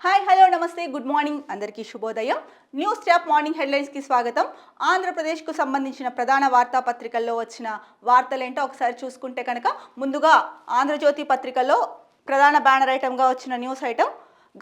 Hi hello నమస్తే good morning అందరికీ శుభోదయం. న్యూస్ ట్యాప్ మార్నింగ్ హెడ్లైన్స్కి స్వాగతం. ఆంధ్రప్రదేశ్కు సంబంధించిన ప్రధాన వార్తాపత్రికల్లో వచ్చిన వార్తలేంటో ఒకసారి చూసుకుంటే కనుక ముందుగా ఆంధ్రజ్యోతి పత్రికలో ప్రధాన బ్యానర్ ఐటమ్గా వచ్చిన న్యూస్ ఐటమ్,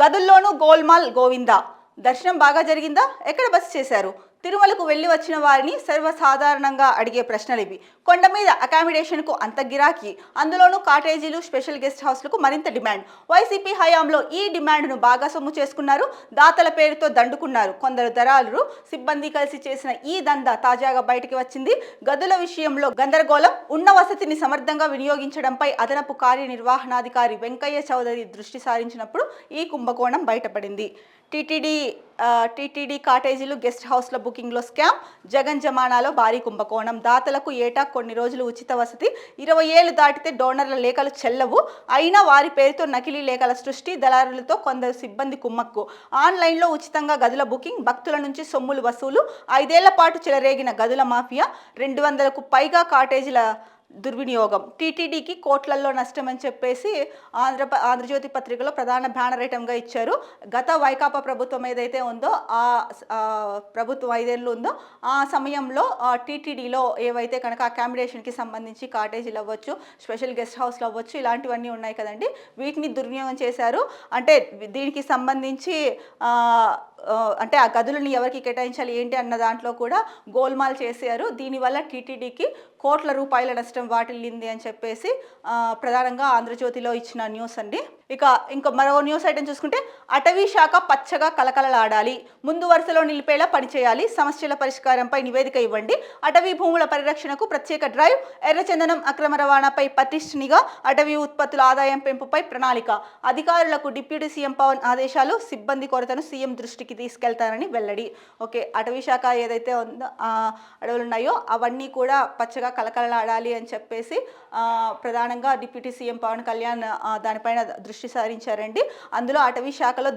గదుల్లోనూ గోల్మాల్ గోవిందా. దర్శనం బాగా జరిగిందా? ఎక్కడ బస చేశారు? తిరుమలకు వెళ్ళి వచ్చిన వారిని సర్వసాధారణంగా అడిగే ప్రశ్నలు ఇవి. కొండ మీద అకామిడేషన్కు అంత గిరాకీ, అందులోనూ కాటేజీలు, స్పెషల్ గెస్ట్ హౌస్లకు మరింత డిమాండ్. వైసీపీ హయాంలో ఈ డిమాండ్ను బాగా సొమ్ము చేసుకున్నారు, దాతల పేరుతో దండుకున్నారు. కొందరు దళారులు, సిబ్బంది కలిసి చేసిన ఈ దందా తాజాగా బయటికి వచ్చింది. గదుల విషయంలో గందరగోళం, ఉన్న వసతిని సమర్థంగా వినియోగించడంపై అదనపు కార్యనిర్వహణాధికారి వెంకయ్య చౌదరి దృష్టి సారించినప్పుడు ఈ కుంభకోణం బయటపడింది. టీటీడీ కాటేజీలు, గెస్ట్ హౌస్ల బుకింగ్లో స్కామ్, జగన్ జమానాలో భారీ కుంభకోణం. దాతలకు ఏటా కొన్ని రోజులు ఉచిత వసతి, 20 ఏళ్లు దాటితే డోనర్ల లేఖలు చెల్లవు, అయినా వారి పేరుతో నకిలీ లేఖల సృష్టి, దళారులతో కొందరు సిబ్బంది కుమ్మక్కు. ఆన్లైన్లో ఉచితంగా గదుల బుకింగ్, భక్తుల నుంచి సొమ్ములు వసూలు, 5 ఏళ్ల పాటు చెలరేగిన గదుల మాఫియా, 200కు పైగా కాటేజీల దుర్వినియోగం, టీటీడీకి కోట్లల్లో నష్టం అని చెప్పేసి ఆంధ్రజ్యోతి పత్రికలో ప్రధాన బ్యానర్ ఐటమ్గా ఇచ్చారు. గత వైకాపా ప్రభుత్వం ఏదైతే ఉందో ఆ ప్రభుత్వం 5 ఏళ్ళు ఉందో ఆ సమయంలో టీటీడీలో ఏవైతే కనుక అకామిడేషన్కి సంబంధించి కాటేజీలు అవ్వచ్చు, స్పెషల్ గెస్ట్ హౌస్లు అవ్వచ్చు, ఇలాంటివన్నీ ఉన్నాయి కదండి, వీటిని దుర్వినియోగం చేశారు. అంటే దీనికి సంబంధించి అంటే ఆ గదులను ఎవరికి కేటాయించాలి ఏంటి అన్న దాంట్లో కూడా గోల్మాల్ చేశారు. దీనివల్ల టీటీడీకి కోట్ల రూపాయల నష్టం వాటిల్లింది అని చెప్పేసి ప్రధానంగా ఆంధ్రజ్యోతిలో ఇచ్చిన న్యూస్ అండి. ఇక ఇంకో మరో న్యూస్ ఐటమ్ చూసుకుంటే, అటవీ శాఖ పచ్చగా కలకలలాడాలి, ముందు వరుసలో నిలిపేలా పనిచేయాలి, సమస్యల పరిష్కారంపై నివేదిక ఇవ్వండి, అటవీ భూముల పరిరక్షణకు ప్రత్యేక డ్రైవ్, ఎర్రచందనం అక్రమ రవాణాపై పటిష్ఠనిగా, అటవీ ఉత్పత్తుల ఆదాయం పెంపుపై ప్రణాళిక, అధికారులకు డిప్యూటీ సీఎం పవన్ ఆదేశాలు, సిబ్బంది కొరతను సీఎం దృష్టికి తీసుకెళ్తారని వెల్లడి. ఓకే, అటవీ శాఖ ఏదైతే ఉందో అడవులు ఉన్నాయో అవన్నీ కూడా పచ్చగా కలకలలాడాలి అని చెప్పేసి ప్రధానంగా డిప్యూటీ సీఎం పవన్ కళ్యాణ్ దానిపైన దృష్టి సారించారండి. అందులో అటవీ శాఖలో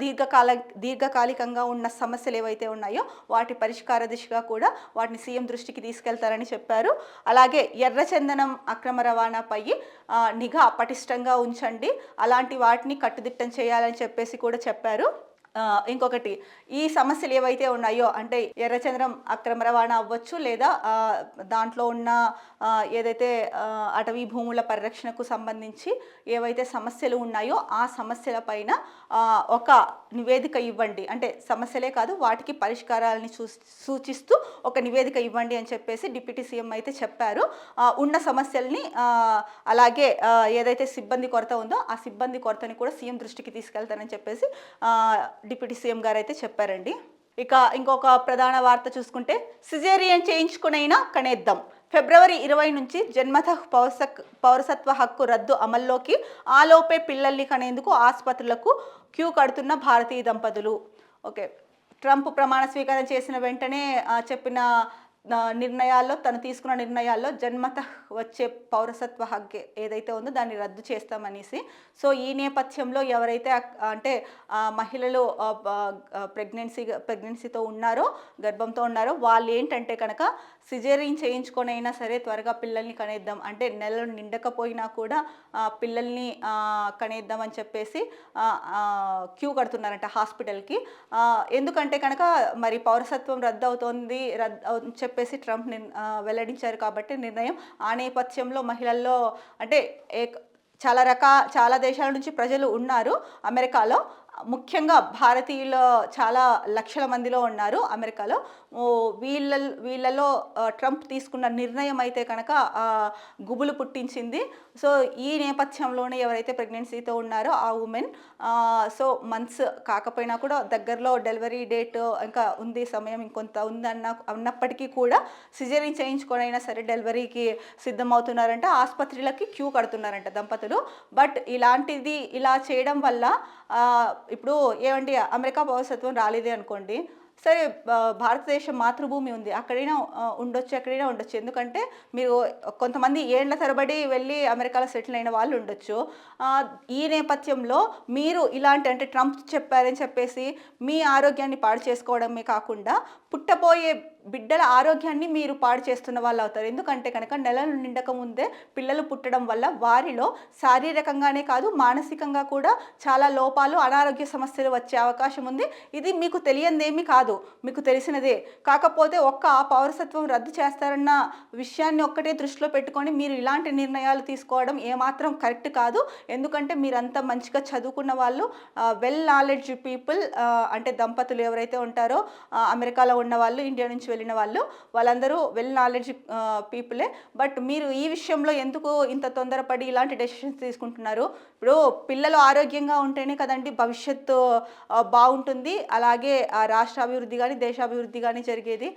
దీర్ఘకాలికంగా ఉన్న సమస్యలు ఏవైతే ఉన్నాయో వాటి పరిష్కార దిశగా కూడా వాటిని సీఎం దృష్టికి తీసుకెళ్తారని చెప్పారు. అలాగే ఎర్రచందనం అక్రమ రవాణాపై నిఘా పటిష్టంగా ఉంచండి, అలాంటి వాటిని కట్టుదిట్టం చేయాలని చెప్పేసి కూడా చెప్పారు. ఇంకొకటి, ఈ సమస్యలు ఏవైతే ఉన్నాయో అంటే ఎర్రచంద్రం అక్రమ రవాణా అవ్వచ్చు, లేదా దాంట్లో ఉన్న ఏదైతే అటవీ భూముల పరిరక్షణకు సంబంధించి ఏవైతే సమస్యలు ఉన్నాయో ఆ సమస్యల పైన ఒక నివేదిక ఇవ్వండి, అంటే సమస్యలే కాదు వాటికి పరిష్కారాలని సూచిస్తూ ఒక నివేదిక ఇవ్వండి అని చెప్పేసి డిప్యూటీ సీఎం అయితే చెప్పారు. ఉన్న సమస్యల్ని అలాగే ఏదైతే సిబ్బంది కొరత ఉందో ఆ సిబ్బంది కొరతని కూడా సీఎం దృష్టికి తీసుకెళ్తారని చెప్పేసి డిప్యూటీ సీఎం గారు అయితే చెప్పారండి. ఇక ఇంకొక ప్రధాన వార్త చూసుకుంటే, సిజేరియన్ చేయించుకునైనా కనేద్దాం, ఫిబ్రవరి 20 నుంచి జన్మత పౌరసత్వ హక్కు రద్దు అమల్లోకి, ఆలోపే పిల్లల్ని కనేందుకు ఆసుపత్రులకు క్యూ కడుతున్న భారతీయ దంపతులు. ఓకే, ట్రంప్ ప్రమాణ స్వీకారం చేసిన వెంటనే చెప్పిన నిర్ణయాల్లో, తను తీసుకున్న నిర్ణయాల్లో జన్మత వచ్చే పౌరసత్వ హక్కు ఏదైతే ఉందో దాన్ని రద్దు చేస్తామనేసి. సో ఈ నేపథ్యంలో ఎవరైతే అంటే మహిళలు ప్రెగ్నెన్సీతో ఉన్నారో, గర్భంతో ఉన్నారో వాళ్ళు ఏంటంటే కనుక సిజేరియన్ చేయించుకొనైనా సరే త్వరగా పిల్లల్ని కనేద్దాం, అంటే నెలలు నిండకపోయినా కూడా పిల్లల్ని కనేద్దాం అని చెప్పేసి క్యూ కడుతున్నారంట హాస్పిటల్కి. ఎందుకంటే కనుక మరి పౌరసత్వం రద్దు అవుతోంది చెప్పేసి ట్రంప్ వెల్లడించారు కాబట్టి నిర్ణయం. ఆ నేపథ్యంలో మహిళల్లో అంటే చాలా దేశాల నుంచి ప్రజలు ఉన్నారు అమెరికాలో, ముఖ్యంగా భారతీయులు చాలా లక్షల మందిలో ఉన్నారు అమెరికాలో. వీళ్ళలో ట్రంప్ తీసుకున్న నిర్ణయం అయితే కనుక గుబులు పుట్టించింది. సో ఈ నేపథ్యంలోనే ఎవరైతే ప్రెగ్నెన్సీతో ఉన్నారో ఆ ఉమెన్, సో మంత్స్ కాకపోయినా కూడా దగ్గరలో డెలివరీ డేట్ ఇంకా ఉంది, సమయం ఇంకొంత ఉంది అన్నప్పటికీ కూడా సిజేరియన్ చేయించుకొనైనా సరే డెలివరీకి సిద్ధమవుతున్నారంట, ఆసుపత్రులకి క్యూ కడుతున్నారంట దంపతులు. బట్ ఇలా చేయడం వల్ల ఇప్పుడు ఏమండి, అమెరికా పౌరసత్వం రాలేదే అనుకోండి, సరే భారతదేశం మాతృభూమి ఉంది, అక్కడైనా ఉండొచ్చు. ఎందుకంటే మీరు కొంతమంది ఏళ్ల తరబడి వెళ్ళి అమెరికాలో సెటిల్ అయిన వాళ్ళు ఉండొచ్చు. ఈ నేపథ్యంలో మీరు ఇలాంటి, అంటే ట్రంప్ చెప్పారని చెప్పేసి మీ ఆరోగ్యాన్ని పాడు చేసుకోవడమే కాకుండా పుట్టబోయే బిడ్డల ఆరోగ్యాన్ని మీరు పాడు చేస్తున్న వాళ్ళు అవుతారు. ఎందుకంటే కనుక నెలలు నిండక ముందే పిల్లలు పుట్టడం వల్ల వారిలో శారీరకంగానే కాదు మానసికంగా కూడా చాలా లోపాలు అనారోగ్య సమస్యలు వచ్చే అవకాశం ఉంది. ఇది మీకు తెలియందేమీ కాదు, మీకు తెలిసినదే. కాకపోతే పౌరసత్వం రద్దు చేస్తారన్న విషయాన్ని ఒక్కటే దృష్టిలో పెట్టుకొని మీరు ఇలాంటి నిర్ణయాలు తీసుకోవడం ఏమాత్రం కరెక్ట్ కాదు. ఎందుకంటే మీరంతా మంచిగా చదువుకున్న వాళ్ళు, వెల్ నాలెడ్జ్ పీపుల్, అంటే దంపతులు ఎవరైతే ఉంటారో అమెరికాలో ఉన్న వాళ్ళు, ఇండియా నుంచి వెళ్ళిన వాళ్ళందరూ వెల్ నాలెడ్జ్ పీపులే. బట్ మీరు ఈ విషయంలో ఎందుకు ఇంత తొందరపడి ఇలాంటి డెసిషన్స్ తీసుకుంటున్నారు? ఇప్పుడు పిల్లలు ఆరోగ్యంగా ఉంటేనే కదండి భవిష్యత్తు బాగుంటుంది, అలాగే రాష్ట్ర అభివృద్ధి కానీ దేశాభివృద్ధి కానీ జరిగేది.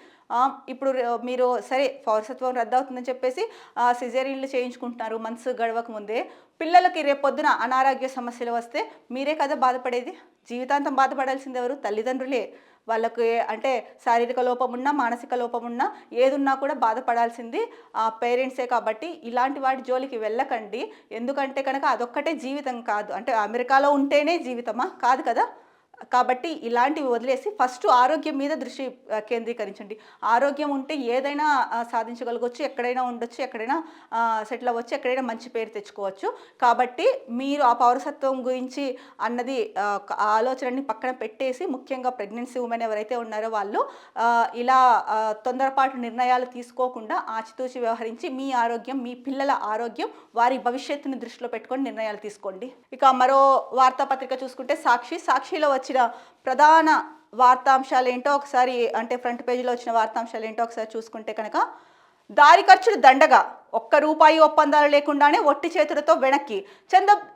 ఇప్పుడు మీరు సరే పౌరసత్వం రద్దు అవుతుందని చెప్పేసి సిజేరియన్లు చేయించుకుంటున్నారు మంత్స్ గడవక ముందే. పిల్లలకి రేపొద్దున అనారోగ్య సమస్యలు వస్తే మీరే కదా బాధపడేది. జీవితాంతం బాధపడాల్సింది ఎవరు? తల్లిదండ్రులే. వాళ్ళకి అంటే శారీరక లోపం ఉన్నా మానసిక లోపం ఉన్నా ఏదున్నా కూడా బాధపడాల్సింది పేరెంట్సే. కాబట్టి ఇలాంటి వాటి జోలికి వెళ్ళకండి. ఎందుకంటే కనుక అదొక్కటే జీవితం కాదు. అంటే అమెరికాలో ఉంటేనే జీవితమా? కాదు కదా. కాబట్టి ఇలాంటివి వదిలేసి ఫస్ట్ ఆరోగ్యం మీద దృష్టి కేంద్రీకరించండి. ఆరోగ్యం ఉంటే ఏదైనా సాధించగలగవచ్చు, ఎక్కడైనా ఉండొచ్చు, ఎక్కడైనా సెటిల్ అవ్వచ్చు, ఎక్కడైనా మంచి పేరు తెచ్చుకోవచ్చు. కాబట్టి మీరు ఆ పౌరసత్వం గురించి అన్నది ఆలోచనని పక్కన పెట్టేసి ముఖ్యంగా ప్రెగ్నెన్సీ ఉమెన్ ఎవరైతే ఉన్నారో వాళ్ళు ఇలా తొందరపాటు నిర్ణయాలు తీసుకోకుండా ఆచితూచి వ్యవహరించి మీ ఆరోగ్యం, మీ పిల్లల ఆరోగ్యం, వారి భవిష్యత్తుని దృష్టిలో పెట్టుకొని నిర్ణయాలు తీసుకోండి. ఇక మరో వార్తాపత్రిక చూసుకుంటే సాక్షిలో వచ్చిన ప్రధాన వార్తాంశాలు ఏంటో ఒకసారి, అంటే ఫ్రంట్ పేజీలో వచ్చిన వార్తాంశాలు ఏంటో ఒకసారి చూసుకుంటే కనుక, దారి ఖర్చులు దండగా, ₹1 ఒప్పందాలు లేకుండానే ఒట్టి చేతులతో వెనక్కి,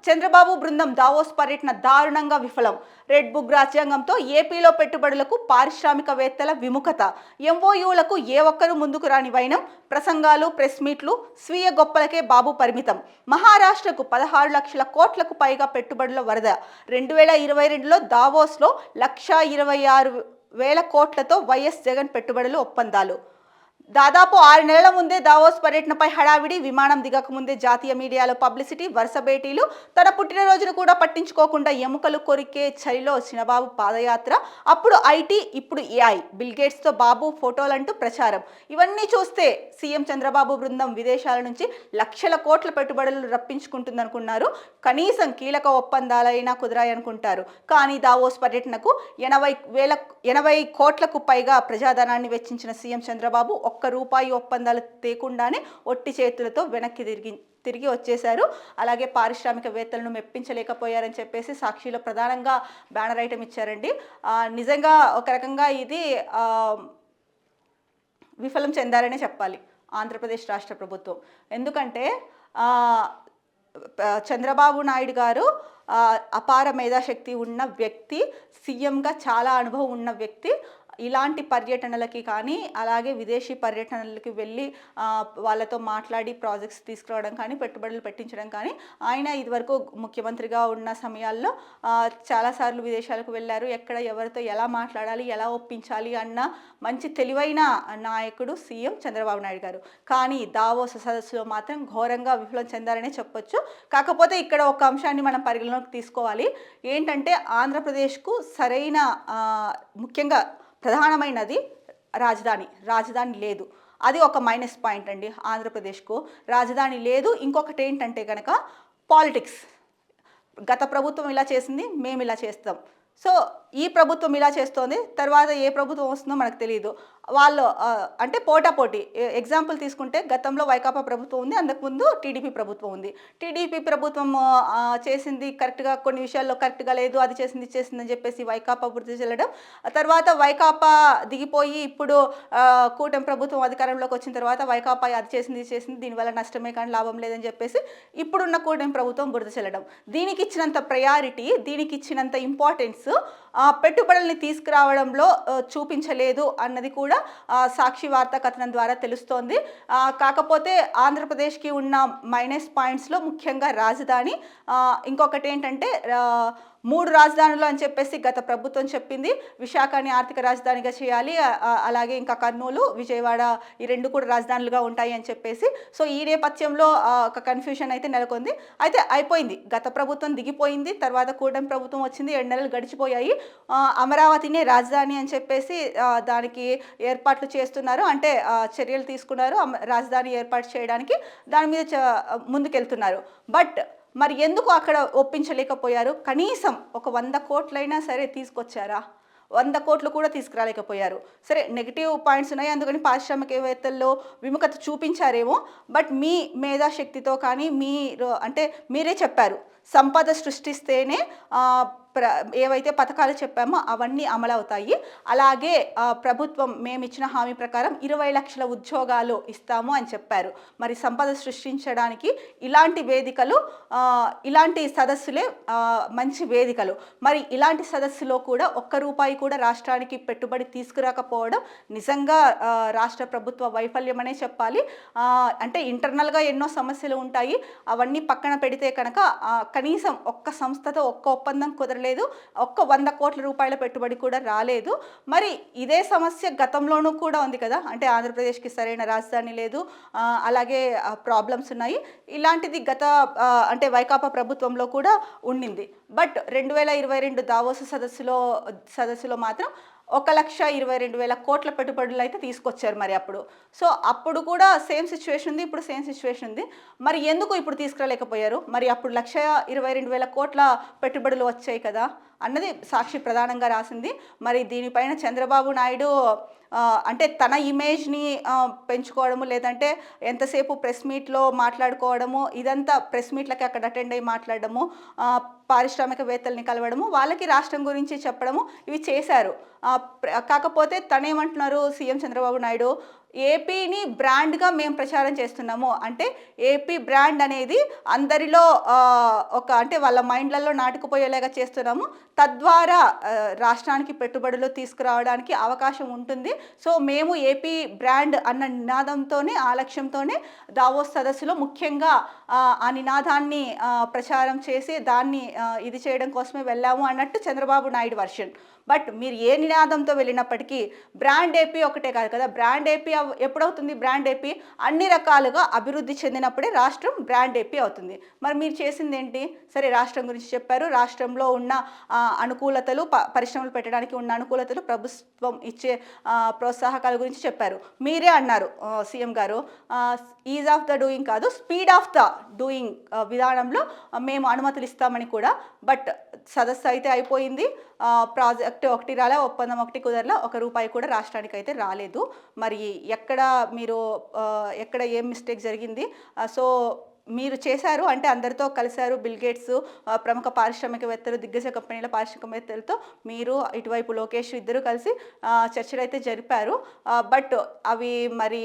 చంద్రబాబు బృందం దావోస్ పర్యటన దారుణంగా విఫలం, రెడ్ బుక్ రాజ్యాంగంతో ఏపీలో పెట్టుబడులకు పారిశ్రామికవేత్తల విముఖత, ఎంఓయూలకు ఏ ఒక్కరూ ముందుకు రాని వైనం, ప్రసంగాలు ప్రెస్ మీట్లు, స్వీయ గొప్పలకే బాబు పరిమితం, మహారాష్ట్రకు 16 లక్షల కోట్లకు పైగా పెట్టుబడుల వరద, 2022లో దావోస్లో 1,26,000 కోట్లతో వైఎస్ జగన్ పెట్టుబడులు ఒప్పందాలు. దాదాపు 6 నెలల ముందే దావోస్ పర్యటనపై హడావిడి, విమానం దిగక ముందే జాతీయ మీడియాలో పబ్లిసిటీ, వరుస భేటీలు, తన పుట్టినరోజును కూడా పట్టించుకోకుండా ఎముకలు కొరికే చలిలో చిన్నబాబు పాదయాత్ర, అప్పుడు ఐటీ ఇప్పుడు ఏఐ, బిల్గేట్స్తో బాబు ఫోటోలంటూ ప్రచారం. ఇవన్నీ చూస్తే సీఎం చంద్రబాబు బృందం విదేశాల నుంచి లక్షల కోట్ల పెట్టుబడులు రప్పించుకుంటుందనుకున్నారు. కనీసం కీలక ఒప్పందాలైనా కుదరాయనుకుంటారు. కానీ దావోస్ పర్యటనకు 80 కోట్లకు పైగా ప్రజాధనాన్ని వెచ్చించిన సీఎం చంద్రబాబు ₹1 ఒప్పందాలు తేకుండానే ఒట్టి చేతులతో వెనక్కి తిరిగి వచ్చేశారు. అలాగే పారిశ్రామికవేత్తలను మెప్పించలేకపోయారని చెప్పేసి సాక్షిలో ప్రధానంగా బ్యానర్ ఐటమ్ ఇచ్చారండి. నిజంగా ఒక రకంగా ఇది విఫలం చెందారనే చెప్పాలి ఆంధ్రప్రదేశ్ రాష్ట్ర ప్రభుత్వం. ఎందుకంటే చంద్రబాబు నాయుడు గారు అపార మేధాశక్తి ఉన్న వ్యక్తి, సీఎంగా చాలా అనుభవం ఉన్న వ్యక్తి. ఇలాంటి పర్యటనలకి కానీ అలాగే విదేశీ పర్యటనలకి వెళ్ళి వాళ్ళతో మాట్లాడి ప్రాజెక్ట్స్ తీసుకురావడం కానీ పెట్టుబడులు పెట్టించడం కానీ, ఆయన ఇదివరకు ముఖ్యమంత్రిగా ఉన్న సమయాల్లో చాలాసార్లు విదేశాలకు వెళ్ళారు. ఎక్కడ ఎవరితో ఎలా మాట్లాడాలి, ఎలా ఒప్పించాలి అన్న మంచి తెలివైన నాయకుడు సీఎం చంద్రబాబు నాయుడు గారు. కానీ దావోస్ సదస్సులో మాత్రం ఘోరంగా విఫలం చెందారనే చెప్పొచ్చు. కాకపోతే ఇక్కడ ఒక అంశాన్ని మనం పరిగణలోకి తీసుకోవాలి. ఏంటంటే ఆంధ్రప్రదేశ్కు సరైన ముఖ్యంగా ప్రధానమైనది రాజధాని లేదు. అది ఒక మైనస్ పాయింట్ అండి. ఆంధ్రప్రదేశ్కు రాజధాని లేదు. ఇంకొకటి ఏంటంటే కనుక పాలిటిక్స్. గత ప్రభుత్వం ఇలా చేసింది, మేము ఇలా చేస్తాం. సో ఈ ప్రభుత్వం ఇలా చేస్తోంది, తర్వాత ఏ ప్రభుత్వం వస్తుందో మనకు తెలియదు. వాళ్ళు అంటే పోటాపోటీ. ఎగ్జాంపుల్ తీసుకుంటే గతంలో వైకాపా ప్రభుత్వం ఉంది, అంతకుముందు టీడీపీ ప్రభుత్వం ఉంది. టీడీపీ ప్రభుత్వం చేసింది కరెక్ట్గా, కొన్ని విషయాల్లో కరెక్ట్గా లేదు, అది చేసింది అని చెప్పేసి వైకాపా వృద్ధి చెల్లడం. తర్వాత వైకాపా దిగిపోయి ఇప్పుడు కూటమి ప్రభుత్వం అధికారంలోకి వచ్చిన తర్వాత వైకాపా అది చేసింది దీనివల్ల నష్టమే కానీ లాభం లేదని చెప్పేసి ఇప్పుడున్న కూటమి ప్రభుత్వం బురద చెల్లడం. దీనికి ఇచ్చినంత ప్రయారిటీ, దీనికి ఇచ్చినంత ఇంపార్టెన్స్ పెట్టుబడుల్ని తీసుకురావడంలో చూపించలేదు అన్నది కూడా సాక్షి వార్తా కథనం ద్వారా తెలుస్తోంది. కాకపోతే ఆంధ్రప్రదేశ్కి ఉన్న మైనస్ పాయింట్స్లో ముఖ్యంగా రాజధాని, ఇంకొకటి ఏంటంటే 3 రాజధానులు అని చెప్పేసి గత ప్రభుత్వం చెప్పింది. విశాఖని ఆర్థిక రాజధానిగా చేయాలి. అలాగే ఇంకా కర్నూలు, విజయవాడ ఈ 2 కూడా రాజధానులుగా ఉంటాయి అని చెప్పేసి. సో ఈ నేపథ్యంలో ఒక కన్ఫ్యూషన్ అయితే నెలకొంది. అయితే అయిపోయింది. గత ప్రభుత్వం దిగిపోయింది. తర్వాత కూటమి ప్రభుత్వం వచ్చింది. 7 నెలలు గడిచిపోయాయి. అమరావతినే రాజధాని అని చెప్పేసి దానికి ఏర్పాట్లు చేస్తున్నారు. అంటే చర్యలు తీసుకున్నారు రాజధాని ఏర్పాటు చేయడానికి. దాని మీద ముందుకెళ్తున్నారు. బట్ మరి ఎందుకు అక్కడ ఒప్పించలేకపోయారు? కనీసం ఒక 100 కోట్లైనా సరే తీసుకొచ్చారా? 100 కోట్లు కూడా తీసుకురాలేకపోయారు. సరే నెగిటివ్ పాయింట్స్ ఉన్నాయి, అందుకని పారిశ్రామికవేత్తల్లో విముఖత చూపించారేమో. బట్ మీ మేధాశక్తితో కానీ అంటే మీరే చెప్పారు సంపద సృష్టిస్తేనే ఏవైతే పథకాలు చెప్పామో అవన్నీ అమలవుతాయి. అలాగే ప్రభుత్వం మేమిచ్చిన హామీ ప్రకారం 20 లక్షల ఉద్యోగాలు ఇస్తాము అని చెప్పారు. మరి సంపద సృష్టించడానికి ఇలాంటి వేదికలు, ఇలాంటి సదస్సులే మంచి వేదికలు. మరి ఇలాంటి సదస్సులో కూడా ₹1 కూడా రాష్ట్రానికి పెట్టుబడి తీసుకురాకపోవడం నిజంగా రాష్ట్ర ప్రభుత్వ వైఫల్యం అనే చెప్పాలి. అంటే ఇంటర్నల్గా ఎన్నో సమస్యలు ఉంటాయి. అవన్నీ పక్కన పెడితే కనుక కనీసం ఒక్క సంస్థతో ఒక్క ఒప్పందం కుదరలేదు. 100 కోట్ల రూపాయల పెట్టుబడి కూడా రాలేదు. మరి ఇదే సమస్య గతంలోనూ కూడా ఉంది కదా. అంటే ఆంధ్రప్రదేశ్కి సరైన రాజధాని లేదు, అలాగే ప్రాబ్లమ్స్ ఉన్నాయి. ఇలాంటిది అంటే వైకాపా ప్రభుత్వంలో కూడా ఉండింది. బట్ 2022 దావోస్ సదస్సులో మాత్రం 1,22,000 కోట్ల పెట్టుబడులు అయితే తీసుకొచ్చారు మరి అప్పుడు. సో అప్పుడు కూడా సేమ్ సిచ్యువేషన్ ఉంది, ఇప్పుడు సేమ్ సిచ్యువేషన్ ఉంది. మరి ఎందుకు ఇప్పుడు తీసుకురాలేకపోయారు? మరి అప్పుడు 1,22,000 కోట్ల పెట్టుబడులు వచ్చాయి కదా అన్నది సాక్షి ప్రధానంగా రాసింది. మరి దీనిపైన చంద్రబాబు నాయుడు అంటే తన ఇమేజ్ని పెంచుకోవడము, లేదంటే ఎంతసేపు ప్రెస్ మీట్లో మాట్లాడుకోవడము, ఇదంతా ప్రెస్ మీట్లకి అక్కడ అటెండ్ అయ్యి మాట్లాడడము, పారిశ్రామికవేత్తల్ని కలవడము, వాళ్ళకి రాష్ట్రం గురించి చెప్పడము, ఇవి చేశారు. కాకపోతే తనేమంటున్నారు సీఎం చంద్రబాబు నాయుడు, ఏపీని బ్రాండ్గా మేము ప్రచారం చేస్తున్నాము. అంటే ఏపీ బ్రాండ్ అనేది అందరిలో అంటే వాళ్ళ మైండ్లలో నాటుకుపోయేలాగా చేస్తున్నాము. తద్వారా రాష్ట్రానికి పెట్టుబడులు తీసుకురావడానికి అవకాశం ఉంటుంది. సో మేము ఏపీ బ్రాండ్ అన్న నినాదంతోనే, ఆ లక్ష్యంతోనే దావోస్ సదస్సులో ముఖ్యంగా ఆ నినాదాన్ని ప్రచారం చేసి దాన్ని ఇది చేయడం కోసమే వెళ్ళాము అన్నట్టు చంద్రబాబు నాయుడు వర్షన్. బట్ మీరు ఏ నినాదంతో వెళ్ళినప్పటికీ బ్రాండ్ ఏపీ ఒకటే కాదు కదా. బ్రాండ్ ఏపీ ఎప్పుడవుతుంది? బ్రాండ్ ఏపీ అన్ని రకాలుగా అభివృద్ధి చెందినప్పుడే రాష్ట్రం బ్రాండ్ ఏపీ అవుతుంది. మరి మీరు చేసింది ఏంటి? సరే రాష్ట్రం గురించి చెప్పారు, రాష్ట్రంలో ఉన్న అనుకూలతలు, పరిశ్రమలు పెట్టడానికి ఉన్న అనుకూలతలు, ప్రభుత్వం ఇచ్చే ప్రోత్సాహకాల గురించి చెప్పారు. మీరే అన్నారు సీఎం గారు, ఈజ్ ఆఫ్ ద డూయింగ్ కాదు, స్పీడ్ ఆఫ్ ద డూయింగ్ విధానంలో మేము అనుమతులు ఇస్తామని కూడా. బట్ సదస్సు అయితే అయిపోయింది, ప్రాజెక్ట్ ఒకటి రాలే, ఒప్పందం ఒకటి కుదరలా, ₹1 కూడా రాష్ట్రానికి అయితే రాలేదు. మరి ఎక్కడ ఏం మిస్టేక్ జరిగింది? సో మీరు చేశారు అంటే అందరితో కలిశారు, బిల్ గేట్స్, ప్రముఖ పారిశ్రామికవేత్తలు, దిగ్గజ కంపెనీల పారిశ్రామికవేత్తలతో మీరు ఇటువైపు లోకేష్ ఇద్దరు కలిసి చర్చలు అయితే జరిపారు. బట్ అవి మరి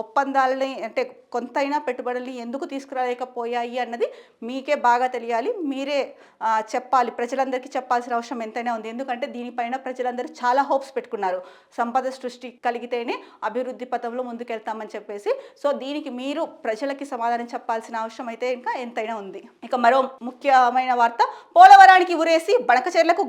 ఒప్పందాలని అంటే కొంతైనా పెట్టుబడుల్ని ఎందుకు తీసుకురాలేకపోయాయి అన్నది మీకే బాగా తెలియాలి. మీరే చెప్పాలి, ప్రజలందరికీ చెప్పాల్సిన అవసరం ఎంతైనా ఉంది. ఎందుకంటే దీనిపైన ప్రజలందరూ చాలా హోప్స్ పెట్టుకున్నారు. సంపద సృష్టి కలిగితేనే అభివృద్ధి పథంలో ముందుకెళ్తామని చెప్పేసి. సో దీనికి మీరు ప్రజలకి సమాధానం చెప్పాల్సిన అవసరం అయితే ఇంకా ఎంతైనా ఉంది. ఇక మరో ముఖ్యమైన వార్త, పోలవరానికి ఉరేసి బనకచెర్లకు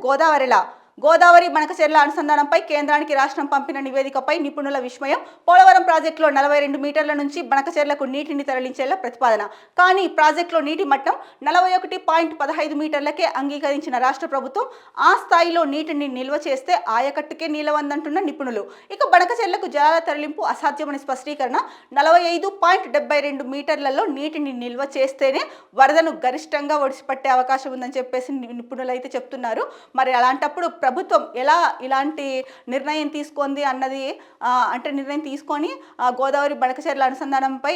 గోదావరి బనకచెర్ల అనుసంధానంపై కేంద్రానికి రాష్ట్రం పంపిన నివేదికపై నిపుణుల విస్మయం. పోలవరం ప్రాజెక్టులో 42 మీటర్ల నుంచి బనకచెర్లకు నీటిని తరలించేలా ప్రతిపాదన. కానీ ప్రాజెక్టులో నీటి మట్టం 41.15 మీటర్లకే అంగీకరించిన రాష్ట్ర ప్రభుత్వం ఆ స్థాయిలో నీటిని నిల్వ చేస్తే ఆయకట్టుకే నీలవందంటున్న నిపుణులు. ఇక బనకచెర్లకు జలాల తరలింపు అసాధ్యమని స్పష్టీకరణ. 45.72 మీటర్లలో నీటిని నిల్వ చేస్తేనే వరదను గరిష్టంగా ఒడిసిపట్టే అవకాశం ఉందని చెప్పేసి నిపుణులు అయితే చెప్తున్నారు. మరి అలాంటప్పుడు ప్రభుత్వం ఎలా ఇలాంటి నిర్ణయం తీసుకుంది అన్నది, అంటే నిర్ణయం తీసుకొని గోదావరి బనకచెర్ల అనుసంధానంపై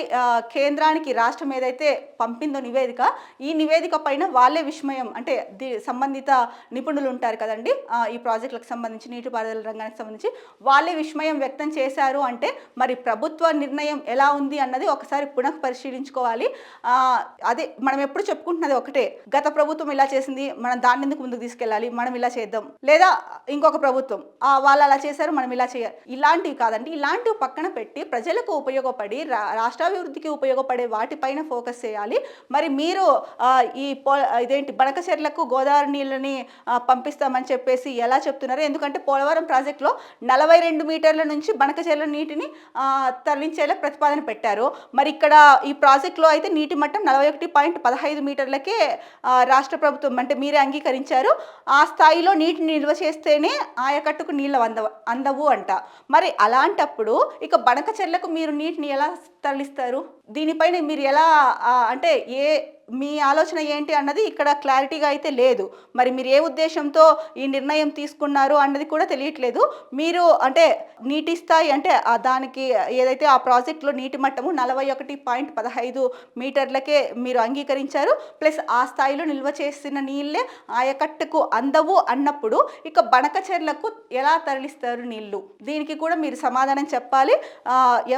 కేంద్రానికి రాష్ట్రం ఏదైతే పంపిందో నివేదిక, ఈ నివేదిక పైన వాళ్ళే విస్మయం, అంటే సంబంధిత నిపుణులు ఉంటారు కదండి ఈ ప్రాజెక్టులకు సంబంధించి, నీటిపారుదల రంగానికి సంబంధించి, వాళ్ళే విస్మయం వ్యక్తం చేశారు. అంటే మరి ప్రభుత్వ నిర్ణయం ఎలా ఉంది అన్నది ఒకసారి పునః పరిశీలించుకోవాలి. అదే మనం ఎప్పుడు చెప్పుకుంటున్నది ఒకటే, గత ప్రభుత్వం ఇలా చేసింది, మనం దాన్ని ఎందుకు ముందుకు తీసుకెళ్ళాలి, మనం ఇలా చేద్దాం, లేదా ఇంకొక ప్రభుత్వం వాళ్ళు అలా చేశారు మనం ఇలా చేయాలి, ఇలాంటివి కాదండి. ఇలాంటివి పక్కన పెట్టి ప్రజలకు ఉపయోగపడి రాష్ట్రాభివృద్ధికి ఉపయోగపడే వాటిపైన ఫోకస్ చేయాలి. మరి మీరు ఈ ఇదేంటి బనకచెర్లకు గోదావరి నీళ్ళని పంపిస్తామని చెప్పేసి ఎలా చెప్తున్నారు? ఎందుకంటే పోలవరం ప్రాజెక్టులో 42 మీటర్ల నుంచి బనకచెర్ల నీటిని తరలించేలా ప్రతిపాదన పెట్టారు. మరి ఇక్కడ ఈ ప్రాజెక్టులో అయితే నీటి మట్టం 41.15 మీటర్లకే రాష్ట్ర ప్రభుత్వం అంటే మీరే అంగీకరించారు. ఆ స్థాయిలో నీటిని నిల్వ చేస్తేనే ఆయకట్టుకు నీళ్ళు అందవు అంట. మరి అలాంటప్పుడు ఇక బనకచెర్లకు మీరు నీటిని ఎలా తరలిస్తారు? దీనిపైన మీరు ఎలా అంటే మీ ఆలోచన ఏంటి అన్నది ఇక్కడ క్లారిటీగా అయితే లేదు. మరి మీరు ఏ ఉద్దేశంతో ఈ నిర్ణయం తీసుకున్నారు అన్నది కూడా తెలియట్లేదు. మీరు అంటే నీటి స్థాయి అంటే దానికి ఏదైతే ఆ ప్రాజెక్టులో నీటి మట్టము 41.15 మీటర్లకే మీరు అంగీకరించారు. ప్లస్ ఆ స్థాయిలో నిల్వ చేసిన నీళ్ళే ఆయకట్టుకు అందవు అన్నప్పుడు ఇక బనకచెర్లకు ఎలా తరలిస్తారు నీళ్లు? దీనికి కూడా మీరు సమాధానం చెప్పాలి.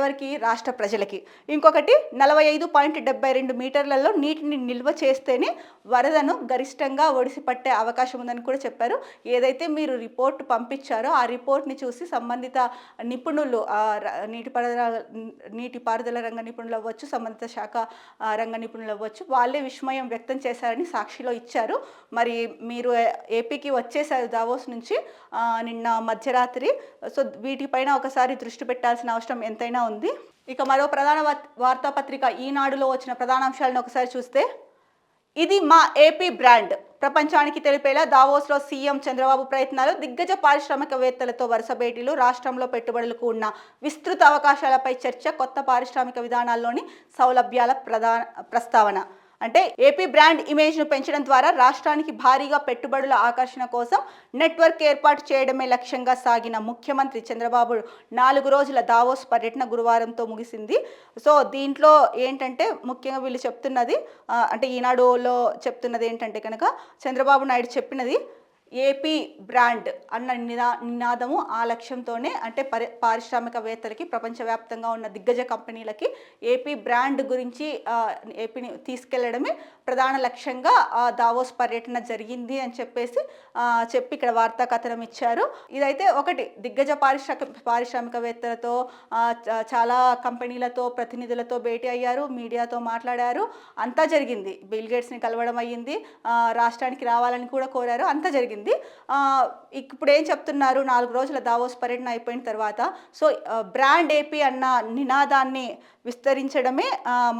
ఎవరికి? రాష్ట్ర ప్రజలకి. ఇంకొకటి 45.72 మీటర్లలో నీటిని నిల్వ చేస్తేనే వరదను గరిష్టంగా ఒడిసి పట్టే అవకాశం ఉందని కూడా చెప్పారు. ఏదైతే మీరు రిపోర్ట్ పంపించారో ఆ రిపోర్ట్ని చూసి సంబంధిత నిపుణులు నీటిపారుదల రంగ నిపుణులు అవ్వచ్చు, సంబంధిత శాఖ రంగ నిపుణులు అవ్వచ్చు, వాళ్ళే విస్మయం వ్యక్తం చేశారని సాక్షిలో ఇచ్చారు. మరి మీరు ఏపీకి వచ్చేసారు దావోస్ నుంచి నిన్న మధ్యరాత్రి. సో వీటిపైన ఒకసారి దృష్టి పెట్టాల్సిన అవసరం ఎంతైనా ఉంది. ఇక మరో ప్రధాన వార్తాపత్రిక ఈనాడులో వచ్చిన ప్రధాన అంశాలను ఒకసారి చూస్తే, ఇది మా ఏపీ బ్రాండ్, ప్రపంచానికి తెలిపేలా దావోస్లో సీఎం చంద్రబాబు ప్రయత్నాలు, దిగ్గజ పారిశ్రామికవేత్తలతో వరుస భేటీలు, రాష్ట్రంలో పెట్టుబడులకు ఉన్న విస్తృత అవకాశాలపై చర్చ, కొత్త పారిశ్రామిక విధానాల్లోని సౌలభ్యాల ప్రస్తావన. అంటే ఏపీ బ్రాండ్ ఇమేజ్ను పెంచడం ద్వారా రాష్ట్రానికి భారీగా పెట్టుబడుల ఆకర్షణ కోసం నెట్వర్క్ ఏర్పాటు చేయడమే లక్ష్యంగా సాగిన ముఖ్యమంత్రి చంద్రబాబు 4 రోజుల దావోస్ పర్యటన గురువారంతో ముగిసింది. సో దీంట్లో ఏంటంటే ముఖ్యంగా వీళ్ళు చెప్తున్నది అంటే ఈనాడులో చెప్తున్నది ఏంటంటే కనుక చంద్రబాబు నాయుడు చెప్పినది ఏపీ బ్రాండ్ అన్న నినాదము ఆ లక్ష్యంతోనే అంటే పారిశ్రామికవేత్తలకి, ప్రపంచవ్యాప్తంగా ఉన్న దిగ్గజ కంపెనీలకి ఏపీ బ్రాండ్ గురించి ఏపీని తీసుకెళ్లడమే ప్రధాన లక్ష్యంగా దావోస్ పర్యటన జరిగింది అని చెప్పి ఇక్కడ వార్తా కథనం ఇచ్చారు. ఇదైతే ఒకటి దిగ్గజ పారిశ్రామికవేత్తలతో చాలా కంపెనీలతో ప్రతినిధులతో భేటీ అయ్యారు, మీడియాతో మాట్లాడారు, అంతా జరిగింది. బిల్ గేట్స్ని కలవడం అయ్యింది, రాష్ట్రానికి రావాలని కూడా కోరారు, అంతా జరిగింది. ఇప్పుడు ఏం చెప్తున్నారు? 4 రోజుల దావోస్ పర్యటన అయిపోయిన తర్వాత సో బ్రాండ్ ఏపీ అన్న నినాదాన్ని విస్తరించడమే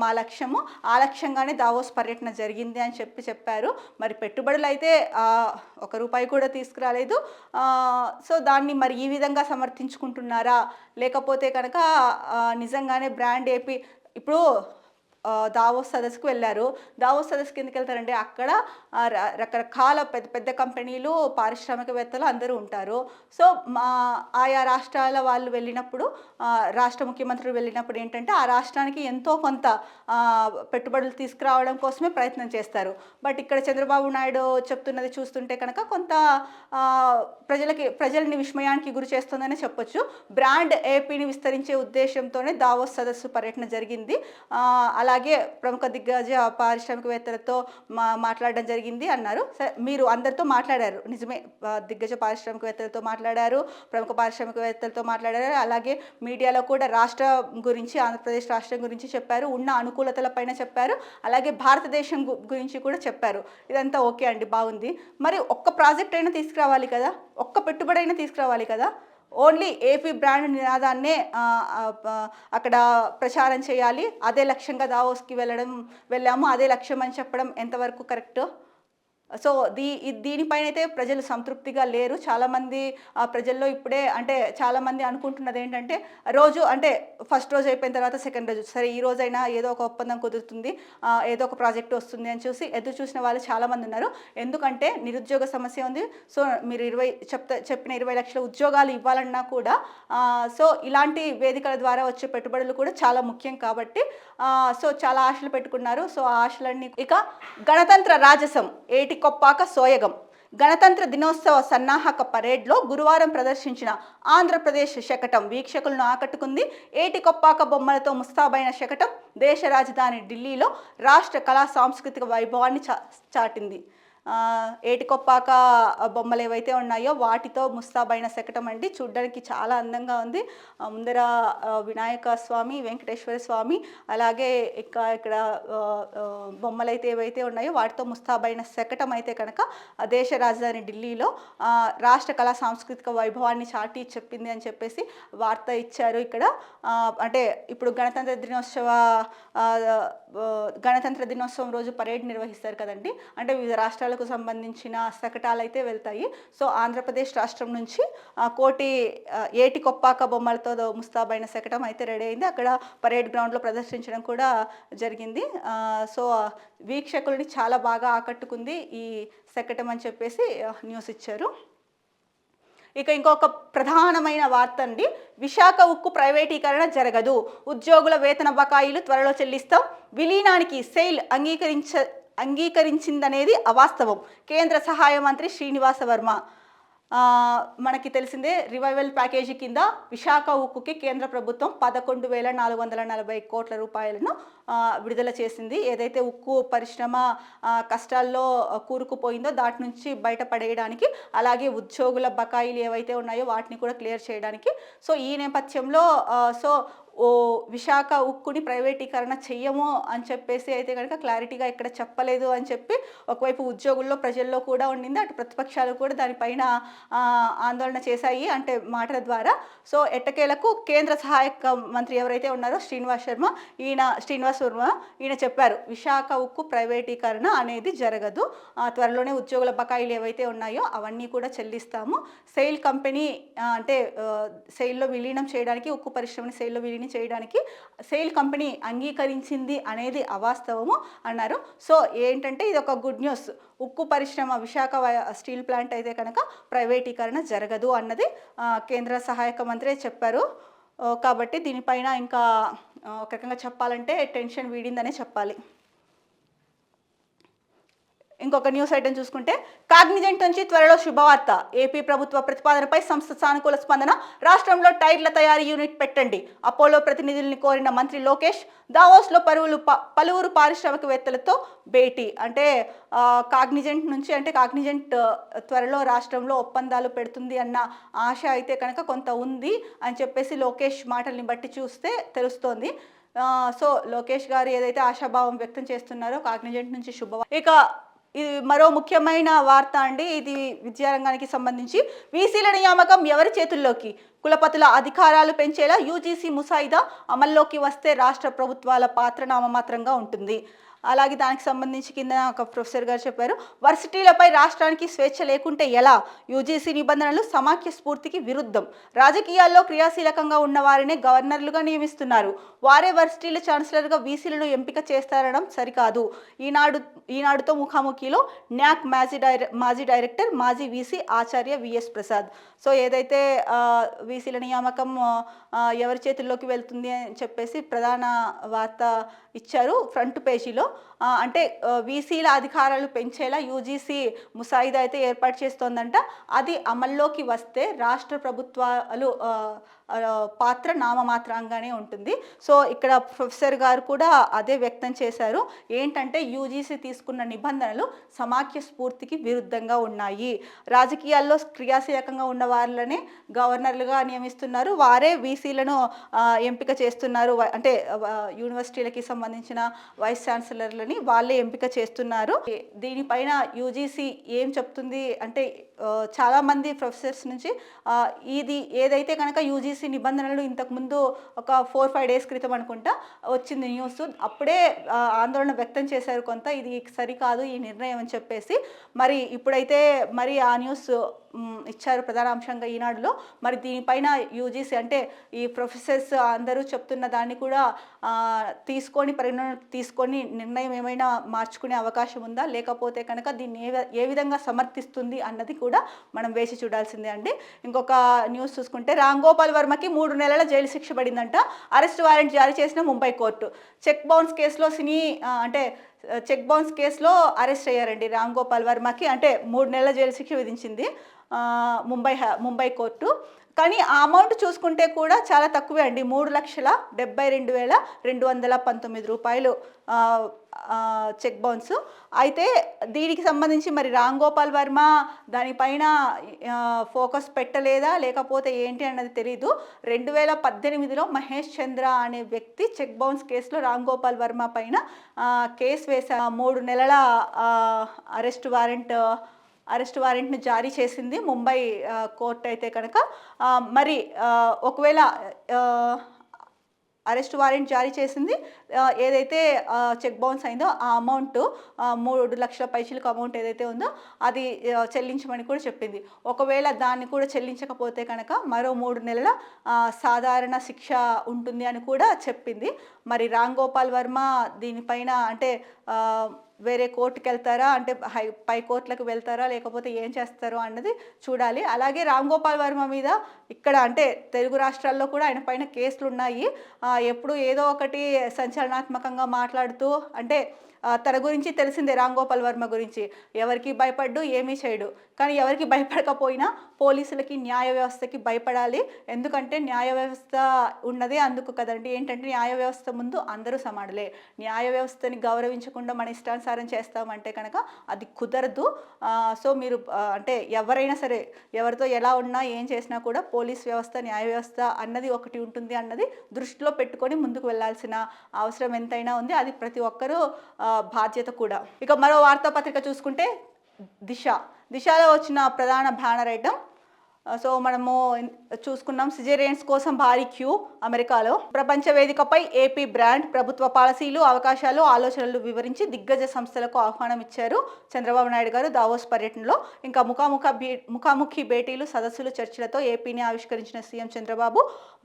మా లక్ష్యము, ఆ లక్ష్యంగానే దావోస్ పర్యటన జరిగింది అని చెప్పారు. మరి పెట్టుబడులు అయితే ₹1 కూడా తీసుకురాలేదు. సో దాన్ని మరి ఈ విధంగా సమర్థించుకుంటున్నారా, లేకపోతే కనుక నిజంగానే బ్రాండ్ ఏపీ ఇప్పుడు దావోస్ సదస్సుకు వెళ్ళారు. దావోస్ సదస్సుకి ఎందుకు వెళ్తారంటే అక్కడ రకరకాల పెద్ద పెద్ద కంపెనీలు, పారిశ్రామికవేత్తలు అందరూ ఉంటారు. సో ఆయా రాష్ట్రాల వాళ్ళు వెళ్ళినప్పుడు, రాష్ట్ర ముఖ్యమంత్రులు వెళ్ళినప్పుడు ఏంటంటే ఆ రాష్ట్రానికి ఎంతో కొంత పెట్టుబడులు తీసుకురావడం కోసమే ప్రయత్నం చేస్తారు. బట్ ఇక్కడ చంద్రబాబు నాయుడు చెప్తున్నది చూస్తుంటే కనుక కొంత ప్రజల్ని విస్మయానికి గురి చేస్తుందనే చెప్పొచ్చు. బ్రాండ్ ఏపీని విస్తరించే ఉద్దేశంతోనే దావోస్ సదస్సు పర్యటన జరిగింది. అలాగే ప్రముఖ దిగ్గజ పారిశ్రామికవేత్తలతో మాట్లాడడం జరిగింది అన్నారు. మీరు అందరితో మాట్లాడారు, నిజమే, దిగ్గజ పారిశ్రామికవేత్తలతో మాట్లాడారు, ప్రముఖ పారిశ్రామికవేత్తలతో మాట్లాడారు. అలాగే మీడియాలో కూడా రాష్ట్రం గురించి, ఆంధ్రప్రదేశ్ రాష్ట్రం గురించి చెప్పారు, ఉన్న అనుకూలతల పైన చెప్పారు, అలాగే భారతదేశం గురించి కూడా చెప్పారు. ఇదంతా ఓకే అండి, బాగుంది. మరి ఒక్క ప్రాజెక్ట్ అయినా తీసుకురావాలి కదా, ఒక్క పెట్టుబడి అయినా తీసుకురావాలి కదా. ఓన్లీ ఏపీ బ్రాండ్ నినాదాన్నే అక్కడ ప్రచారం చేయాలి, అదే లక్ష్యంగా దావోస్కి వెళ్ళాము, అదే లక్ష్యం అని చెప్పడం ఎంతవరకు కరెక్ట్? సో దీనిపైన అయితే ప్రజలు సంతృప్తిగా లేరు. చాలామంది ప్రజల్లో ఇప్పుడే అంటే చాలామంది అనుకుంటున్నది ఏంటంటే రోజు అంటే ఫస్ట్ రోజు అయిపోయిన తర్వాత సెకండ్ రోజు సరే ఈ రోజైనా ఏదో ఒక ఒప్పందం కుదురుతుంది, ఏదో ఒక ప్రాజెక్ట్ వస్తుంది అని ఎదురు చూసిన వాళ్ళు చాలామంది ఉన్నారు. ఎందుకంటే నిరుద్యోగ సమస్య ఉంది. సో మీరు చెప్పిన 20 లక్షల ఉద్యోగాలు ఇవ్వాలన్నా కూడా సో ఇలాంటి వేదికల ద్వారా వచ్చే పెట్టుబడులు కూడా చాలా ముఖ్యం కాబట్టి సో చాలా ఆశలు పెట్టుకున్నారు. సో ఆ ఆశలన్నీ ఇక గణతంత్ర రాజసం ఏటికొప్పాక సోయగం. గణతంత్ర దినోత్సవ సన్నాహక పరేడ్లో గురువారం ప్రదర్శించిన ఆంధ్రప్రదేశ్ శకటం వీక్షకులను ఆకట్టుకుంది. ఏటికొప్పాక బొమ్మలతో ముస్తాబైన శకటం దేశ రాజధాని ఢిల్లీలో రాష్ట్ర కళా సాంస్కృతిక వైభవాన్ని చాటింది. ఏటికొప్పాక బొమ్మలు ఏవైతే ఉన్నాయో వాటితో ముస్తాబైన శకటం అండి. చూడ్డానికి చాలా అందంగా ఉంది. ముందర వినాయక స్వామి, వెంకటేశ్వర స్వామి, అలాగే ఇక్కడ బొమ్మలైతే ఏవైతే ఉన్నాయో వాటితో ముస్తాబైన శకటం అయితే కనుక దేశ రాజధాని ఢిల్లీలో రాష్ట్ర కళా సాంస్కృతిక వైభవాన్ని చాటి చెప్పింది అని చెప్పేసి వార్త ఇచ్చారు. ఇక్కడ అంటే ఇప్పుడు గణతంత్ర దినోత్సవం రోజు పరేడ్ నిర్వహిస్తారు కదండి. అంటే వివిధ రాష్ట్రాలకు సంబంధించిన శకటాలు అయితే వెళ్తాయి. సో ఆంధ్రప్రదేశ్ రాష్ట్రం నుంచి ఏటికొప్పాక బొమ్మలతో ముస్తాబైన శకటం అయితే రెడీ అయింది. అక్కడ పరేడ్ గ్రౌండ్లో ప్రదర్శించడం కూడా జరిగింది. సో వీక్షకులని చాలా బాగా ఆకట్టుకుంది ఈ శకటం అని చెప్పేసి న్యూస్ ఇచ్చారు. ఇక ఇంకొక ప్రధానమైన వార్త అండి, విశాఖ ఉక్కు ప్రైవేటీకరణ జరగదు, ఉద్యోగుల వేతన బకాయిలు త్వరలో చెల్లిస్తాం, విలీనానికి సెయిల్ అంగీకరించిందనేది అవాస్తవం, కేంద్ర సహాయ మంత్రి శ్రీనివాస వర్మ. మనకి తెలిసిందే, రివైవల్ ప్యాకేజీ కింద విశాఖ ఉక్కుకి కేంద్ర ప్రభుత్వం 11,440 కోట్ల రూపాయలను విడుదల చేసింది. ఏదైతే ఉక్కు పరిశ్రమ కష్టాల్లో కూరుకుపోయిందో దాటి నుంచి బయటపడేయడానికి, అలాగే ఉద్యోగుల బకాయిలు ఏవైతే ఉన్నాయో వాటిని కూడా క్లియర్ చేయడానికి. సో ఈ నేపథ్యంలో విశాఖ ఉక్కుని ప్రైవేటీకరణ చెయ్యము అని చెప్పేసి అయితే కనుక క్లారిటీగా ఇక్కడ చెప్పలేదు అని చెప్పి ఒకవైపు ఉద్యోగుల్లో ప్రజల్లో కూడా ఉండింది, అటు ప్రతిపక్షాలు కూడా దానిపైన ఆందోళన చేశాయి అంటే మాటల ద్వారా. సో ఎట్టకేలకు కేంద్ర సహాయక మంత్రి ఎవరైతే ఉన్నారో శ్రీనివాస్ వర్మ ఈయన చెప్పారు, విశాఖ ఉక్కు ప్రైవేటీకరణ అనేది జరగదు, త్వరలోనే ఉద్యోగుల బకాయిలు ఏవైతే ఉన్నాయో అవన్నీ కూడా చెల్లిస్తాము, సెయిల్ కంపెనీ అంటే సెయిల్లో విలీనం చేయడానికి, ఉక్కు పరిశ్రమని సెయిల్లో విలీనం చేయడానికి సెయిల్ కంపెనీ అంగీకరించింది అనేది అవాస్తవము అన్నారు. సో ఏంటంటే ఇది ఒక గుడ్ న్యూస్, ఉక్కు పరిశ్రమ విశాఖ స్టీల్ ప్లాంట్ అయితే కనుక ప్రైవేటీకరణ జరగదు అన్నది కేంద్ర సహాయక మంత్రి చెప్పారు. కాబట్టి దీనిపైన ఇంకా ఒక రకంగా చెప్పాలంటే టెన్షన్ వీడిందనే చెప్పాలి. ఇంకొక న్యూస్ ఐటెం చూసుకుంటే, కాగ్నిజెంట్ నుంచి త్వరలో శుభవార్త, ఏపీ ప్రభుత్వ ప్రతిపాదనపై సంస్థ సానుకూల స్పందన, రాష్ట్రంలో టైర్ల తయారీ యూనిట్ పెట్టండి, అపోలో ప్రతినిధుల్ని కోరిన మంత్రి లోకేష్, దావోస్లో పలువురు పారిశ్రామికవేత్తలతో భేటీ. అంటే కాగ్నిజెంట్ త్వరలో రాష్ట్రంలో ఒప్పందాలు పెడుతుంది అన్న ఆశ అయితే కనుక కొంత ఉంది అని చెప్పేసి లోకేష్ మాటల్ని బట్టి చూస్తే తెలుస్తోంది. సో లోకేష్ గారు ఏదైతే ఆశాభావం వ్యక్తం చేస్తున్నారో కాగ్నిజెంట్ నుంచి శుభవార్త. ఇక ఇది మరో ముఖ్యమైన వార్త అండి, ఇది విద్యారంగానికి సంబంధించి. వీసీల నియామకం ఎవరి చేతుల్లోకి, కులపతుల అధికారాలు పెంచేలా యూజీసీ ముసాయిదా అమల్లోకి వస్తే రాష్ట్ర ప్రభుత్వాల పాత్ర నామమాత్రంగా ఉంటుంది. అలాగే దానికి సంబంధించి కింద ఒక ప్రొఫెసర్ గారు చెప్పారు, వర్సిటీలపై రాష్ట్రానికి స్వేచ్ఛ లేకుంటే ఎలా, యూజీసీ నిబంధనలు సమాఖ్య స్ఫూర్తికి విరుద్ధం, రాజకీయాల్లో క్రియాశీలకంగా ఉన్న వారినే గవర్నర్లుగా నియమిస్తున్నారు, వారే వర్సిటీల ఛాన్సలర్గా వీసీలను ఎంపిక చేస్తారనడం సరికాదు. ఈనాడుతో ముఖాముఖిలో న్యాక్ మాజీ డైరెక్టర్ మాజీ వీసీ ఆచార్య విఎస్ ప్రసాద్. సో ఏదైతే వీసీల నియామకం ఎవరి చేతుల్లోకి వెళ్తుంది అని చెప్పేసి ప్రధాన వార్త ఇచ్చారు ఫ్రంట్ పేజీలో. అంటే వీసీల అధికారాలు పెంచేలా యూజీసీ ముసాయిదా అయితే ఏర్పాటు చేస్తోందంట. అది అమల్లోకి వస్తే రాష్ట్ర ప్రభుత్వాలు పాత్ర నామమాత్రంగానే ఉంటుంది. సో ఇక్కడ ప్రొఫెసర్ గారు కూడా అదే వ్యక్తం చేశారు, ఏంటంటే యూజీసీ తీసుకున్న నిబంధనలు సమాఖ్య స్ఫూర్తికి విరుద్ధంగా ఉన్నాయి, రాజకీయాల్లో క్రియాశీలకంగా ఉన్న వాళ్ళనే గవర్నర్లుగా నియమిస్తున్నారు, వారే వీసీలను ఎంపిక చేస్తున్నారు, అంటే యూనివర్సిటీలకి సంబంధించిన వైస్ ఛాన్సలర్లని వాళ్ళే ఎంపిక చేస్తున్నారు. దీనిపైన యూజీసీ ఏం చెప్తుంది అంటే చాలామంది ప్రొఫెసర్స్ నుంచి ఇది ఏదైతే కనుక యూజీసీ నిబంధనలు ఇంతకుముందు ఒక 4-5 డేస్ క్రితం అనుకుంటా వచ్చింది న్యూస్, అప్పుడే ఆందోళన వ్యక్తం చేశారు కొంత, ఇది సరికాదు ఈ నిర్ణయం అని చెప్పేసి. మరి ఇప్పుడైతే మరి ఆ న్యూస్ ఇచ్చారు ప్రధాన అంశంగా ఈనాడులో. మరి దీనిపైన యూజీసీ అంటే ఈ ప్రొఫెసర్స్ అందరూ చెప్తున్న దాన్ని కూడా తీసుకొని నిర్ణయం ఏమైనా మార్చుకునే అవకాశం ఉందా, లేకపోతే కనుక దీన్ని ఏ విధంగా సమర్థిస్తుంది అన్నది కూడా మనం వేసి చూడాల్సిందే అండి. ఇంకొక న్యూస్ చూసుకుంటే, రామ్ గోపాల్ వర్మకి 3 నెలల జైలు శిక్ష పడిందంట, అరెస్ట్ వారెంట్ జారీ చేసిన ముంబై కోర్టు. చెక్ బౌన్స్ కేసులో అరెస్ట్ అయ్యారండి రామ్ గోపాల్ వర్మకి, అంటే 3 నెలల జైలు శిక్ష విధించింది. ముంబై కోర్టు. కానీ ఆ అమౌంట్ చూసుకుంటే కూడా చాలా తక్కువే అండి. 3,72,219 రూపాయలు చెక్ బౌన్స్. అయితే దీనికి సంబంధించి మరి రామ్ గోపాల్ వర్మ దానిపైన ఫోకస్ పెట్టలేదా లేకపోతే ఏంటి అన్నది తెలీదు. 2018లో మహేష్ చంద్ర అనే వ్యక్తి చెక్ బౌన్స్ కేసులో రామ్ గోపాల్ వర్మ పైన కేసు వేసా. 3 నెలల అరెస్ట్ వారెంట్ను జారీ చేసింది ముంబై కోర్టు. అయితే కనుక మరి ఒకవేళ అరెస్ట్ వారెంట్ జారీ చేసింది, ఏదైతే చెక్ బౌన్స్ అయిందో ఆ అమౌంట్ 3 లక్షల పైచిలకు అమౌంట్ ఏదైతే ఉందో అది చెల్లించమని కూడా చెప్పింది. ఒకవేళ దాన్ని కూడా చెల్లించకపోతే కనుక మరో 3 నెలల సాధారణ శిక్ష ఉంటుంది అని కూడా చెప్పింది. మరి రామ్ గోపాల్ వర్మ దీనిపైన అంటే వేరే కోర్టుకి వెళ్తారా, అంటే పై కోర్టులకు వెళ్తారా, లేకపోతే ఏం చేస్తారో అన్నది చూడాలి. అలాగే రామ్ గోపాల్ వర్మ మీద ఇక్కడ అంటే తెలుగు రాష్ట్రాల్లో కూడా ఆయన పైన కేసులు ఉన్నాయి. ఎప్పుడు ఏదో ఒకటి సంచలనాత్మకంగా మాట్లాడుతూ అంటే తన గురించి తెలిసిందే రామ్ గోపాల్ వర్మ గురించి, ఎవరికి భయపడ్డు ఏమీ చేయడు. కానీ ఎవరికి భయపడకపోయినా పోలీసులకి న్యాయ వ్యవస్థకి భయపడాలి. ఎందుకంటే న్యాయ వ్యవస్థ ఉన్నదే అందుకు కదండి. ఏంటంటే న్యాయ వ్యవస్థ ముందు అందరూ సమానులే. న్యాయ వ్యవస్థని గౌరవించకుండా మన ఇష్టానుసారం చేస్తామంటే కనుక అది కుదరదు. సో మీరు అంటే ఎవరైనా సరే ఎవరితో ఎలా ఉన్నా ఏం చేసినా కూడా పోలీస్ వ్యవస్థ న్యాయ వ్యవస్థ అన్నది ఒకటి ఉంటుంది అన్నది దృష్టిలో పెట్టుకొని ముందుకు వెళ్ళాల్సిన అవసరం ఎంతైనా ఉంది. అది ప్రతి ఒక్కరూ బాధ్యత కూడా. ఇక మరో వార్తాపత్రిక చూసుకుంటే దిశలో వచ్చిన ప్రధాన బ్యానర్ ఐటమ్. సో మనము చూసుకున్నాం, సిజేరియన్స్ కోసం భారీ క్యూ అమెరికాలో. ప్రపంచ వేదికపై ఏపీ బ్రాండ్, ప్రభుత్వ పాలసీలు, అవకాశాలు, ఆలోచనలు వివరించి దిగ్గజ సంస్థలకు ఆహ్వానం ఇచ్చారు చంద్రబాబు నాయుడు గారు దావోస్ పర్యటనలో. ఇంకా ముఖాముఖి భేటీలు, సదస్సులు, చర్చలతో ఏపీని ఆవిష్కరించిన సీఎం చంద్రబాబు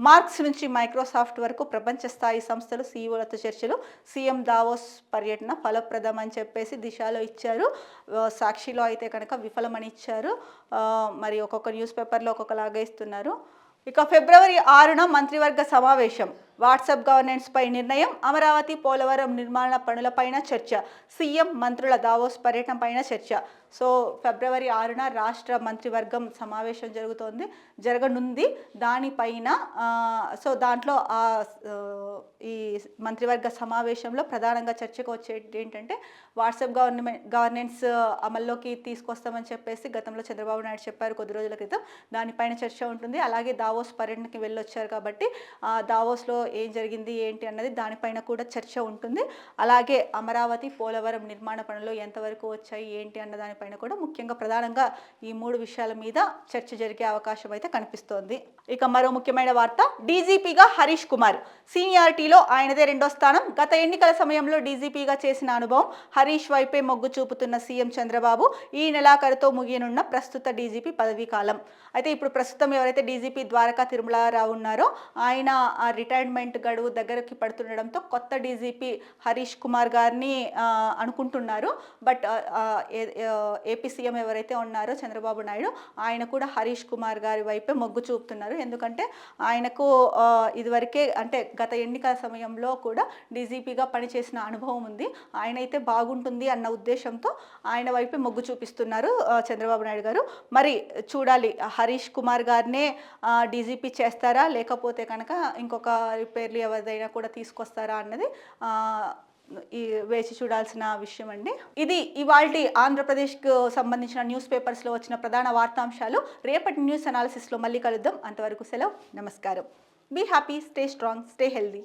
మార్క్స్ నుంచి మైక్రోసాఫ్ట్ వరకు ప్రపంచ స్థాయి సంస్థలు సీఈఓలతో చర్చలు. సీఎం దావోస్ పర్యటన ఫలప్రదం అని చెప్పేసి దిశలో ఇచ్చారు. సాక్షిలో అయితే కనుక విఫలమని ఇచ్చారు. మరి ఒక్కొక్క న్యూస్ పేపర్లో ఒక్కొక్కలాగా ఇస్తున్నారు. ఇక ఫిబ్రవరి 6న మంత్రివర్గ సమావేశం. వాట్సాప్ గవర్నెన్స్ పై నిర్ణయం. అమరావతి పోలవరం నిర్మాణ పనులపైన చర్చ. సీఎం మంత్రుల దావోస్ పర్యటన పైన చర్చ. సో ఫిబ్రవరి 6న రాష్ట్ర మంత్రివర్గం సమావేశం జరగనుంది. దానిపైన సో దాంట్లో ఈ మంత్రివర్గ సమావేశంలో ప్రధానంగా చర్చకు వచ్చేది ఏంటంటే వాట్సాప్ గవర్నెన్స్ అమల్లోకి తీసుకొస్తామని చెప్పేసి గతంలో చంద్రబాబు నాయుడు చెప్పారు కొద్ది రోజుల క్రితం. దానిపైన చర్చ ఉంటుంది. అలాగే దావోస్ పర్యటనకి వెళ్ళొచ్చారు కాబట్టి దావోస్లో ఏం జరిగింది ఏంటి అన్నది దానిపైన కూడా చర్చ ఉంటుంది. అలాగే అమరావతి పోలవరం నిర్మాణ పనులు ఎంతవరకు వచ్చాయి ఏంటి అన్న దానిపైన కూడా ముఖ్యంగా ప్రధానంగా ఈ 3 విషయాల మీద చర్చ జరిగే అవకాశం అయితే కనిపిస్తోంది. ఇక మరో ముఖ్యమైన వార్త, డీజీపీగా హరీష్ కుమార్. సీనియారిటీలో ఆయనదే 2వ స్థానం. గత ఎన్నికల సమయంలో డీజీపీగా చేసిన అనుభవం. హరీష్ వైపే మొగ్గు చూపుతున్న సీఎం చంద్రబాబు. ఈ నెలాఖరుతో ముగియనున్న ప్రస్తుత డీజీపీ పదవీ కాలం. అయితే ఇప్పుడు ప్రస్తుతం ఎవరైతే డీజీపీ ద్వారకా తిరుమలారావు ఉన్నారో ఆయన రిటైర్మెంట్ గడువు దగ్గరకి పడుతుండడంతో కొత్త డీజీపీ హరీష్ కుమార్ గారిని అనుకుంటున్నారు. బట్ ఏపీ సీఎం ఎవరైతే ఉన్నారో చంద్రబాబు నాయుడు ఆయన కూడా హరీష్ కుమార్ గారి వైపే మొగ్గు చూపుతున్నారు. ఎందుకంటే ఆయనకు ఇదివరకే అంటే గత ఎన్నికల సమయంలో కూడా డీజీపీగా పనిచేసిన అనుభవం ఉంది. ఆయన అయితే బాగుంటుంది అన్న ఉద్దేశంతో ఆయన వైపే మొగ్గు చూపిస్తున్నారు చంద్రబాబు నాయుడు గారు. మరి చూడాలి హరీష్ కుమార్ గారినే డీజీపీ చేస్తారా లేకపోతే కనుక ఇంకొక పేర్లు ఎవరిదైనా కూడా తీసుకొస్తారా అన్నది వేచి చూడాల్సిన విషయం అండి. ఇది ఇవాల్టి ఆంధ్రప్రదేశ్కు సంబంధించిన న్యూస్ పేపర్స్లో వచ్చిన ప్రధాన వార్తాంశాలు. రేపటి న్యూస్ అనాలిసిస్లో మళ్ళీ కలుద్దాం. అంతవరకు సెలవు, నమస్కారం. Be happy, stay strong, stay healthy.